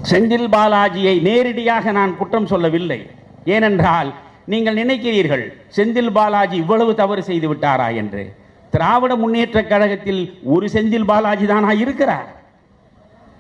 செந்தில் பாலாஜியை நேரடியாக நான் குற்றம் சொல்லவில்லை. ஏனென்றால் நீங்கள் நினைக்கிறீர்கள் செந்தில் பாலாஜி இவ்வளவு தவறு செய்து விட்டாரா என்று. திராவிட முன்னேற்ற கழகத்தில் ஒரு செந்தில் பாலாஜி தானா இருக்கிறார்?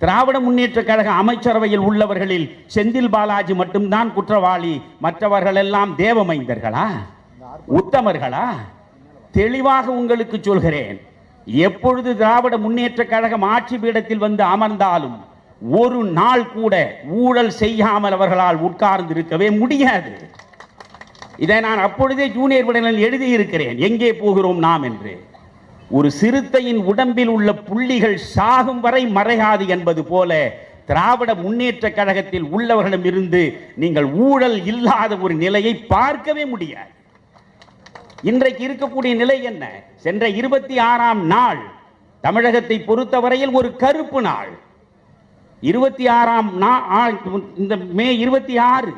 திராவிட முன்னேற்ற கழக அமைச்சரவையில் உள்ளவர்களில் செந்தில் பாலாஜி மட்டும்தான் குற்றவாளி, மற்றவர்கள் எல்லாம் தேவமைந்தர்களா, உத்தமர்களா? தெளிவாக உங்களுக்கு சொல்கிறேன், எப்பொழுது திராவிட முன்னேற்ற கழகம் ஆட்சி பீடத்தில் வந்து அமர்ந்தாலும் ஒரு நாள் கூட ஊழல் செய்யாமல் அவர்களால் உட்கார்ந்து இருக்கவே முடியாது. இதை நான் அப்பொழுதே ஜூனியர் விடலில் எழுதியிருக்கிறேன், எங்கே போகிறோம் நாம் என்று. ஒரு சிறுத்தையின் உடம்பில் உள்ள புள்ளிகள் சாகும் வரை மறையாது என்பது போல திராவிட முன்னேற்ற கழகத்தில் உள்ளவர்களிடம் இருந்து நீங்கள் ஊழல் இல்லாத ஒரு நிலையை பார்க்கவே முடியாது. இன்றைக்கு இருக்கக்கூடிய நிலை என்ன? சென்ற 26ஆம் நாள் தமிழகத்தை பொறுத்தவரையில் ஒரு கருப்பு நாள். 26ஆம் நாள், இந்த மே 26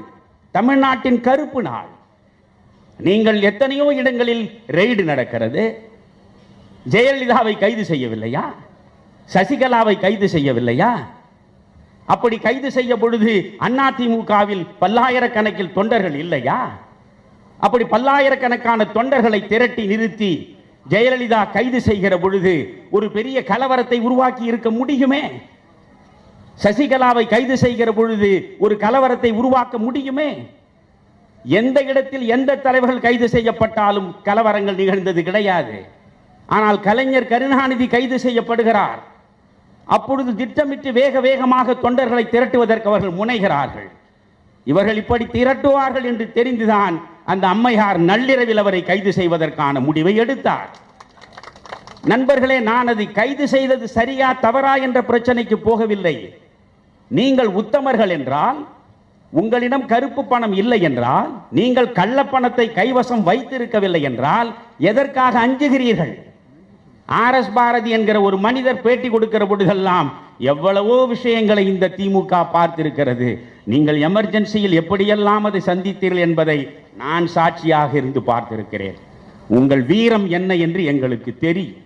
தமிழ்நாட்டின் கருப்பு நாள். நீங்கள் எத்தனையோ இடங்களில் ரெய்டு நடக்கிறது. ஜெயலலிதாவை கைது செய்யவில்லையா? சசிகலாவை கைது செய்யவில்லையா? அப்படி கைது செய்ய பொழுது அதிமுகவில் பல்லாயிரக்கணக்கில் தொண்டர்கள் இல்லையா? அப்படி பல்லாயிரக்கணக்கான தொண்டர்களை திரட்டி நிறுத்தி ஜெயலலிதா கைது செய்கிற பொழுது ஒரு பெரிய கலவரத்தை உருவாக்கி இருக்க முடியுமே? சசிகலாவை கைது செய்கிற பொழுது ஒரு கலவரத்தை உருவாக்க முடியுமே? எந்த இடத்தில் எந்த தலைவர்கள் கைது செய்யப்பட்டாலும் கலவரங்கள் நிகழ்ந்தது கிடையாது. ஆனால் கலைஞர் கருணாநிதி கைது செய்யப்படுகிறார். அப்பொழுது திட்டமிட்டு வேக வேகமாக தொண்டர்களை திரட்டுவதற்கு அவர்கள் முனைகிறார்கள். இவர்கள் இப்படி திரட்டுவார்கள் என்று தெரிந்துதான் அந்த அம்மையார் நள்ளிரவில் அவரை கைது செய்வதற்கான முடிவை எடுத்தார். நண்பர்களே, நான் அதை கைது செய்தது சரியா தவறா என்ற பிரச்சனைக்கு போகவில்லை. நீங்கள் உத்தமர்கள் என்றால், உங்களிடம் கருப்பு பணம் இல்லை என்றால், நீங்கள் கள்ளப்பணத்தை கைவசம் வைத்திருக்கவில்லை என்றால் எதற்காக அஞ்சுகிறீர்கள்? ஆர்.எஸ். பாரதி என்கிற ஒரு மனிதர் பேட்டி கொடுக்கிற பொழுதெல்லாம் எவ்வளவோ விஷயங்களை இந்த திமுக பார்த்திருக்கிறது. நீங்கள் எமர்ஜென்சியில் எப்படியெல்லாம் அதை சந்தித்தீர்கள் என்பதை நான் சாட்சியாக இருந்து பார்த்திருக்கிறேன். உங்கள் வீரம் என்ன என்று எங்களுக்கு தெரியும்.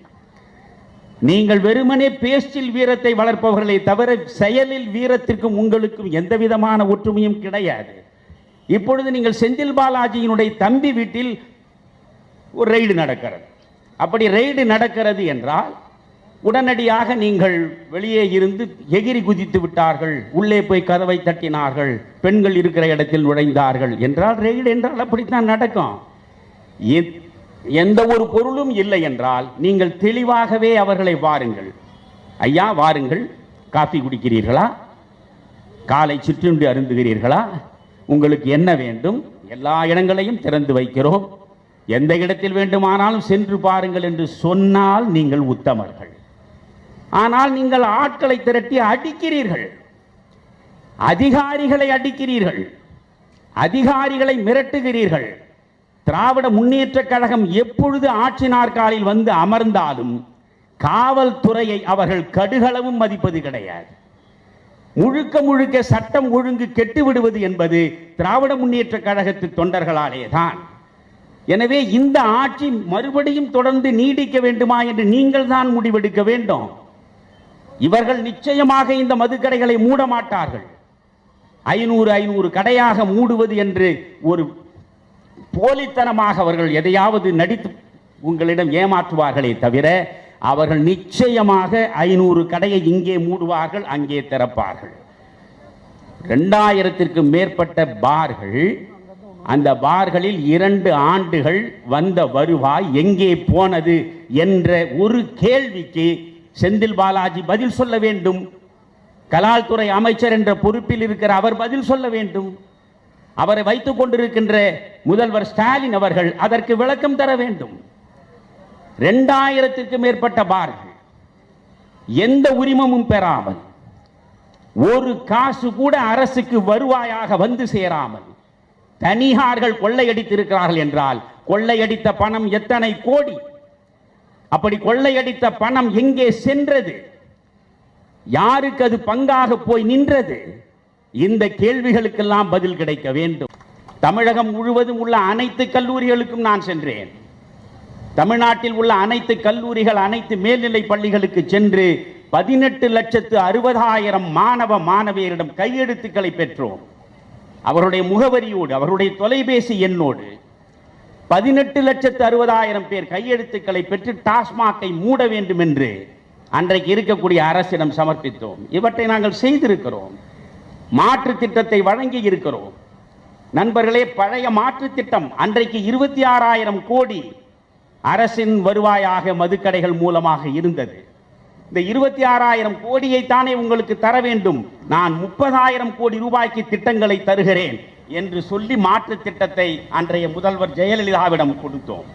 நீங்கள் வெறுமனே பேச்சில் வீரத்தை வளர்ப்பவர்களே தவிர செயலில் வீரத்திற்கும் உங்களுக்கும் எந்த விதமான ஒற்றுமையும் கிடையாது. இப்பொழுது நீங்கள் செந்தில் பாலாஜியினுடைய தம்பி வீட்டில் ஒரு ரெய்டு நடக்கிறது. அப்படி ரெய்டு நடக்கிறது என்றால் உடனடியாக நீங்கள் வெளியே இருந்து எகிரி குதித்து விட்டார்கள், உள்ளே போய் கதவை தட்டினார்கள், பெண்கள் இருக்கிற இடத்தில் நுழைந்தார்கள் என்றால் ரெய்டு என்றால் அப்படித்தான் நடக்கும். எந்த ஒரு பொருளும் இல்லை என்றால் நீங்கள் தெளிவாகவே அவர்களை வாருங்கள், ஐயா வாருங்கள், காஃபி குடிக்கிறீர்களா, காலை சிற்றுண்டி அருந்துகிறீர்களா, உங்களுக்கு என்ன வேண்டும், எல்லா இடங்களையும் திறந்து வைக்கிறோம், எந்த இடத்தில் வேண்டுமானாலும் சென்று பாருங்கள் என்று சொன்னால் நீங்கள் உத்தமர்கள். ஆனால் நீங்கள் ஆட்களை திரட்டி அடிக்கிறீர்கள், அதிகாரிகளை அடிக்கிறீர்கள், அதிகாரிகளை மிரட்டுகிறீர்கள். திராவிட முன்னேற்ற கழகம் எப்பொழுது ஆட்சி நாற்காலில் வந்து அமர்ந்தாலும் காவல்துறையை அவர்கள் கடுகளவும் மதிப்பது கிடையாது. முழுக்க முழுக்க சட்டம் ஒழுங்கு கெட்டுவிடுவது என்பது திராவிட முன்னேற்ற கழகத்து தொண்டர்களாலே தான். எனவே இந்த ஆட்சி மறுபடியும் தொடர்ந்து நீடிக்க வேண்டுமா என்று நீங்கள் தான் முடிவெடுக்க வேண்டும். இவர்கள் நிச்சயமாக இந்த மதுக்கடைகளை மூட மாட்டார்கள். 500 கடையாக மூடுவது என்று ஒரு போலித்தனமாக அவர்கள் எதையாவது நடித்து உங்களிடம் ஏமாற்றுவார்களே தவிர அவர்கள் நிச்சயமாக 500 கடையை இங்கே மூடுவார்கள், அங்கே திறப்பார்கள். 2000க்கும் மேற்பட்ட பார்கள், அந்த பார்களில் 2 ஆண்டுகள் வந்த வருவாய் எங்கே போனது என்ற ஒரு கேள்விக்கு செந்தில் பாலாஜி பதில் சொல்ல வேண்டும். கலால்துறை அமைச்சர் என்ற பொறுப்பில் இருக்கிற அவர் பதில் சொல்ல வேண்டும். அவரை வைத்துக் கொண்டிருக்கின்ற முதல்வர் ஸ்டாலின் அவர்கள் அதற்கு விளக்கம் தர வேண்டும். 2000க்கும் மேற்பட்ட பார்கள் எந்த உரிமமும் பெறாமல், ஒரு காசு கூட அரசுக்கு வருவாயாக வந்து சேராமல் தனியார்கள் கொள்ளையடித்திருக்கிறார்கள் என்றால் கொள்ளையடித்த பணம் எத்தனை கோடி? அப்படி கொள்ளையடித்த பணம் எங்கே சென்றது? யாருக்கு அது பங்காக போய் நின்றது? இந்த கேள்விகளுக்கெல்லாம் பதில் கிடைக்க வேண்டும். தமிழகம் முழுவதும் உள்ள அனைத்து கல்லூரிகளுக்கும் நான் சென்றேன். தமிழ்நாட்டில் உள்ள அனைத்து கல்லூரிகள், அனைத்து மேல்நிலை பள்ளிகளுக்கு சென்று 18,60,000 மாணவ மாணவியரிடம் கையெழுத்துக்களை பெற்றோம். அவருடைய முகவரியோடு, அவருடைய தொலைபேசி எண்ணோடு 18,60,000 பேர் கையெழுத்துக்களை பெற்று டாஸ்மாகை மூட வேண்டும் என்று அன்றைக்கு இருக்கக்கூடிய அரசிடம் சமர்ப்பித்தோம். இவற்றை நாங்கள் செய்திருக்கிறோம். மாற்று திட்டத்தை வழங்கி இருக்கிறோம். நண்பர்களே, பழைய மாற்று திட்டம் அன்றைக்கு 26,000 கோடி அரசின் வருவாயாக மதுக்கடைகள் மூலமாக இருந்தது. இந்த 26,000 கோடியை தானே உங்களுக்கு தர வேண்டும், நான் 30,000 கோடி ரூபாய்க்கு திட்டங்களை தருகிறேன் என்று சொல்லி மாற்று திட்டத்தை அன்றைய முதல்வர் ஜெயலலிதாவிடம் கொடுத்தோம்.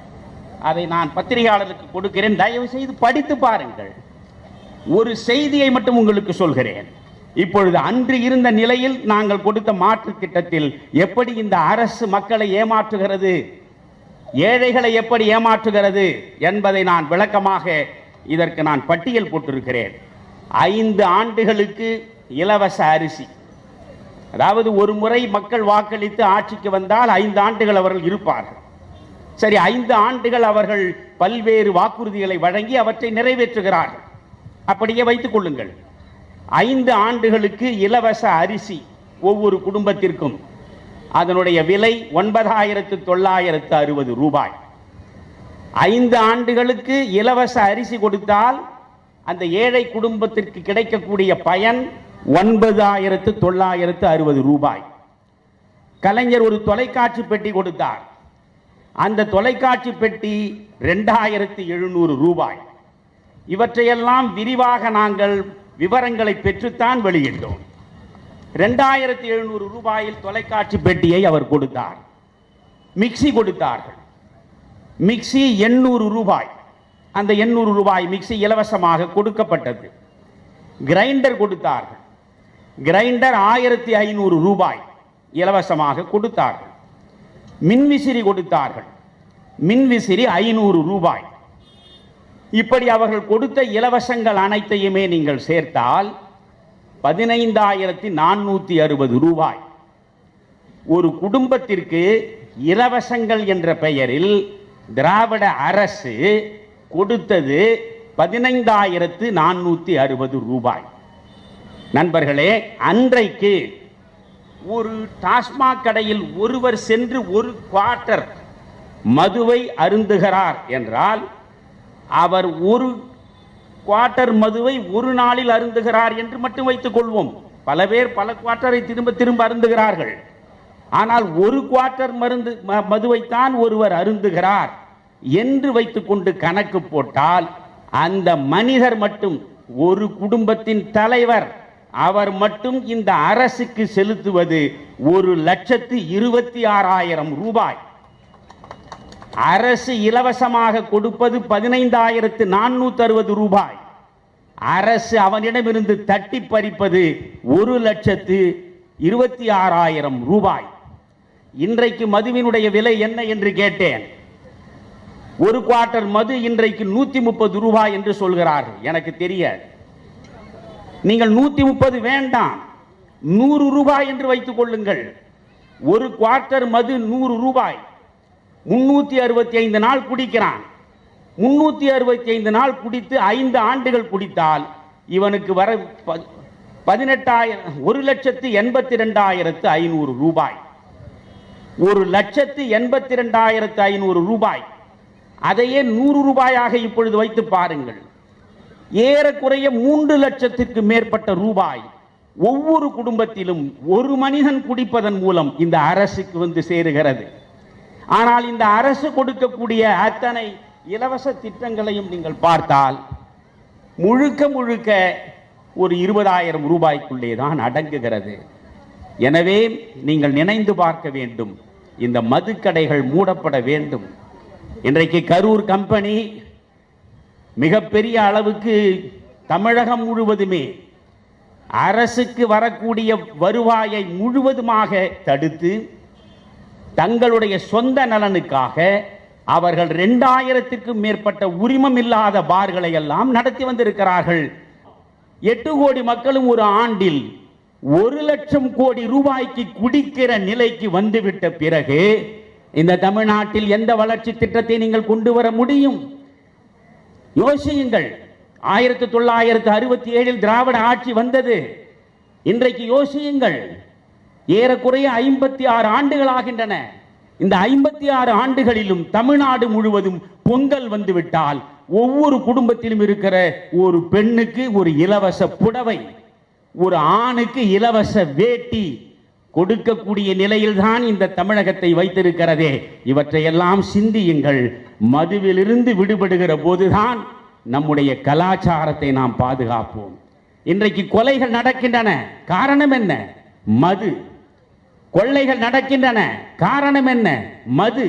அதை நான் பத்திரிகையாளருக்கு கொடுக்கிறேன், தயவு செய்து படித்து பாருங்கள். ஒரு செய்தியை மட்டும் உங்களுக்கு சொல்கிறேன். இப்பொழுது அன்று இருந்த நிலையில் நாங்கள் கொடுத்த மாற்று திட்டத்தில் எப்படி இந்த அரசு மக்களை ஏமாற்றுகிறது, ஏழைகளை எப்படி ஏமாற்றுகிறது என்பதை நான் விளக்கமாக இதற்கு நான் பட்டியல் போட்டிருக்கிறேன். 5 ஆண்டுகளுக்கு இலவச அரிசி, அதாவது ஒரு முறை மக்கள் வாக்களித்து ஆட்சிக்கு வந்தால் 5 ஆண்டுகள் அவர்கள் இருப்பார்கள். சரி, 5 ஆண்டுகள் அவர்கள் பல்வேறு வாக்குறுதிகளை வழங்கி அவற்றை நிறைவேற்றுகிறார்கள். அப்படியே வைத்துக் கொள்ளுங்கள். 5 ஆண்டுகளுக்கு இலவச அரிசி ஒவ்வொரு குடும்பத்திற்கும், அதனுடைய விலை 9,960 ரூபாய். 5 ஆண்டுகளுக்கு இலவச அரிசி கொடுத்தால் அந்த ஏழை குடும்பத்திற்கு கிடைக்கக்கூடிய பயன் 9,960 ரூபாய். கலைஞர் ஒரு தொலைக்காட்சி பெட்டி கொடுத்தார். அந்த தொலைக்காட்சி பெட்டி 2,700 ரூபாய். இவற்றையெல்லாம் விரிவாக நாங்கள் விவரங்களை பெற்றுத்தான் வெளியிட்டோம். 2,700 ரூபாயில் தொலைக்காட்சி பெட்டியை அவர் கொடுத்தார். மிக்சி கொடுத்தார்கள். மிக்சி 800 ரூபாய். அந்த 800 ரூபாய் மிக்சி இலவசமாக கொடுக்கப்பட்டது. கிரைண்டர் கொடுத்தார்கள். கிரைண்டர் 1,500 ரூபாய் இலவசமாக கொடுத்தார்கள். மின்விசிறி கொடுத்தார்கள். மின்விசிறி 500 ரூபாய். இப்படி அவர்கள் கொடுத்த இலவசங்கள் அனைத்தையுமே நீங்கள் சேர்த்தால் 15,460 ரூபாய். ஒரு குடும்பத்திற்கு இலவசங்கள் என்ற பெயரில் திராவிட அரசு கொடுத்தது 15,460 ரூபாய். நண்பர்களே, அன்றைக்கு ஒரு டாஸ்மாக் கடையில் ஒருவர் சென்று ஒரு குவார்ட்டர் மதுவை அருந்துகிறார் என்றால் அவர் ஒரு குவார்ட்டர் மதுவை ஒரு நாளில் அருந்துகிறார் என்று மட்டும் வைத்துக் கொள்வோம். பல பேர் பல குவார்ட்டரை திரும்ப திரும்ப அருந்துகிறார்கள். ஆனால் ஒரு குவார்ட்டர் மதுவைத்தான் ஒருவர் அருந்துகிறார் என்று வைத்துக்கொண்டு கணக்கு போட்டால் அந்த மனிதர் மட்டும், ஒரு குடும்பத்தின் தலைவர், அவர் மட்டும் இந்த அரசுக்கு செலுத்துவது 1,26,000 ரூபாய். அரசு இலவசமாக கொடுப்பது 15,460 ரூபாய். அரசு அவனிடமிருந்து தட்டி பறிப்பது 1,26,000 ரூபாய். இன்றைக்கு மதுவினுடைய விலை என்ன என்று கேட்டேன். ஒரு குவார்ட்டர் மது இன்றைக்கு 130 ரூபாய் என்று சொல்கிறார்கள். எனக்கு தெரியாது. நீங்கள் 130 வேண்டாம், 100 ரூபாய் என்று வைத்துக் கொள்ளுங்கள். ஒரு குவார்ட்டர் மது 100 ரூபாய். 365 நாள் குடிக்கிறான். 365 நாள் குடித்து 5 ஆண்டுகள் குடித்தால் இவனுக்கு வர 1,82,500 ரூபாய். 1,82,500 ரூபாய். அதையே 100 ரூபாயாக இப்பொழுது வைத்து பாருங்கள். ஏறக்குறைய 3 லட்சத்திற்கு மேற்பட்ட ரூபாய் ஒவ்வொரு குடும்பத்திலும் ஒரு மனிதன் குடிப்பதன் மூலம் இந்த அரசுக்கு வந்து சேருகிறது. ஆனால் இந்த அரசு கொடுக்கக்கூடிய அத்தனை இலவச திட்டங்களையும் நீங்கள் பார்த்தால் முழுக்க முழுக்க ஒரு 20,000 ரூபாய்க்குள்ளே தான் அடங்குகிறது. எனவே நீங்கள் நினைந்து பார்க்க வேண்டும், இந்த மதுக்கடைகள் மூடப்பட வேண்டும். இன்றைக்கு கரூர் கம்பெனி மிகப்பெரிய அளவுக்கு தமிழகம் முழுவதுமே அரசுக்கு வரக்கூடிய வருவாயை முழுவதுமாக தடுத்து தங்களுடைய சொந்த நலனுக்காக அவர்கள் 2,000க்கும் மேற்பட்ட உரிமம் இல்லாத பார்களை எல்லாம் நடத்தி வந்திருக்கிறார்கள். 8 கோடி மக்களும் ஒரு ஆண்டில் 1,00,000 கோடி ரூபாய்க்கு குடிக்கிற நிலைக்கு வந்துவிட்ட பிறகு இந்த தமிழ்நாட்டில் எந்த வளர்ச்சி திட்டத்தை நீங்கள் கொண்டு வர முடியும்? யோசியுங்கள். 1967 திராவிட ஆட்சி வந்தது. இன்றைக்கு யோசியுங்கள், ஏறக்குறைய 56 ஆண்டுகள் ஆகின்றன. இந்த 56 ஆண்டுகளிலும் தமிழ்நாடு முழுவதும் பொங்கல் வந்துவிட்டால் ஒவ்வொரு குடும்பத்திலும் இருக்கிற ஒரு பெண்ணுக்கு ஒரு இலவச புடவை, ஒரு ஆணுக்கு இலவச வேட்டி கொடுக்கக்கூடிய நிலையில்தான் இந்த தமிழகத்தை வைத்திருக்கிறதே. இவற்றையெல்லாம் சிந்தியுங்கள். மதுவிலிருந்து விடுபடுகிற போதுதான் நம்முடைய கலாச்சாரத்தை நாம் பாதுகாப்போம். இன்றைக்கு கொலைகள் நடக்கின்றன, காரணம் என்ன? மது. கொள்ளைகள் நடக்கின்றன, காரணம் என்ன? மது.